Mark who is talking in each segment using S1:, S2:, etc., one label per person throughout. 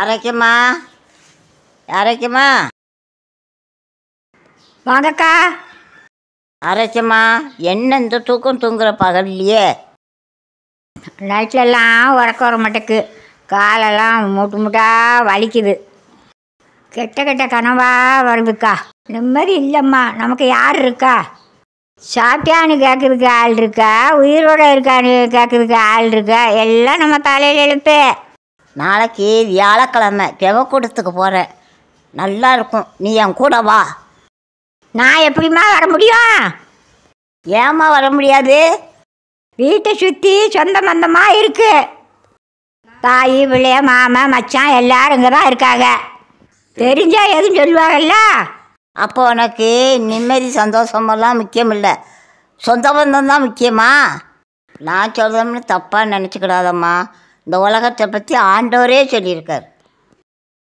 S1: அரைக்குமா அரைக்குமா
S2: வாங்கக்கா.
S1: அரைக்குமா. என்ன இந்த தூக்கம் தூங்குற பகல்லையே?
S2: நைட்லெல்லாம் உறக்க வர மாட்டேக்கு. காலெல்லாம் முட்டாக வலிக்குது. கெட்ட கெட்ட கனவாக வருதுக்கா. நிம்மதி இல்லைம்மா. நமக்கு யார் இருக்கா? சாப்பிட்டான்னு கேட்குறதுக்கு ஆள் இருக்கா? உயிரோடு இருக்கான்னு கேட்குறதுக்கு ஆள் இருக்கா? எல்லாம் நம்ம தலையில் எழுப்பு.
S1: நாளைக்கு வியாழக்கிழமை ஜெபக்கூடத்துக்கு போகிறேன். நல்லா இருக்கும். நீ என் கூட வா.
S2: நான் எப்படிம்மா வர முடியும்?
S1: ஏம்மா வர முடியாது?
S2: வீட்டை சுற்றி சொந்த பந்தமாக இருக்கு. தாய் பிள்ளைய மாமன் மச்சான் எல்லாரும் இங்கே தான் இருக்காங்க. தெரிஞ்சால் எதுவும் சொல்லுவாங்கல்ல.
S1: அப்போ உனக்கு நிம்மதி சந்தோஷமெல்லாம் முக்கியம் இல்லை, சொந்த பந்தம் தான் முக்கியமா? நான் சொல்கிறோம்னு தப்பாக நினச்சிக்கிடாதம்மா. இந்த உலகத்தை பற்றி ஆண்டவரே சொல்லியிருக்கார்.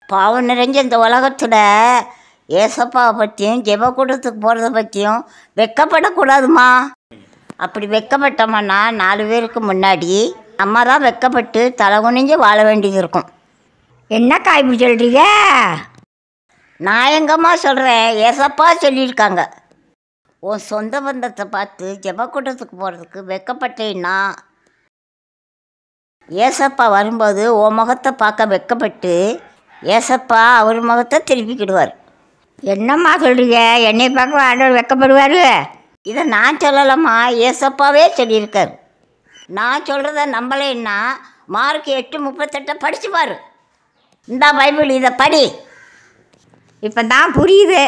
S1: பாவம் நிறைஞ்ச இந்த உலகத்தில் ஏசப்பாவை பற்றியும் ஜெபக்கூடத்துக்கு போகிறத பற்றியும் வெக்கப்படக்கூடாதுமா. அப்படி வெக்கப்பட்டோம்னா 4 பேருக்கு முன்னாடி அம்மா தான் வெக்கப்பட்டு தலை குனிஞ்சு வாழ வேண்டியது இருக்கும்.
S2: என்னக்கா இப்படி சொல்கிறீங்க?
S1: நான் எங்கம்மா சொல்கிறேன், ஏசப்பா சொல்லியிருக்காங்க. உன் சொந்த பந்தத்தை பார்த்து ஜெபக்கூட்டத்துக்கு போகிறதுக்கு வெக்கப்பட்டேன்னா ஏசப்பா வரும்போது உன் முகத்தை பார்க்க வெக்கப்பட்டு ஏசப்பா அவர் முகத்தை திருப்பிக்கிடுவார்.
S2: என்னம்மா சொல்கிறீங்க? என்னை பார்க்க ஆண்டவர் வெக்கப்படுவார்?
S1: இதை நான் சொல்லலம்மா, ஏசப்பாவே சொல்லியிருக்கார். நான் சொல்கிறத நம்பலைன்னா மார்க் 8:38 படித்து பாரு. இந்த பைபிள் இதை படி.
S2: இப்போ தான் புரியுது.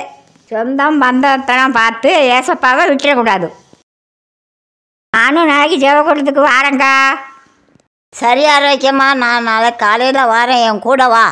S2: சொந்தம் பந்தத்தெல்லாம் பார்த்து ஏசப்பாவை விட்டுறக்கூடாது. நானும் நாளைக்கு ஜெபக்கூடத்துக்கு வாரேங்க்கா.
S1: சரி ஆரோக்கியமா, நான் நாளை காலையில் வரேன். என் கூட வா.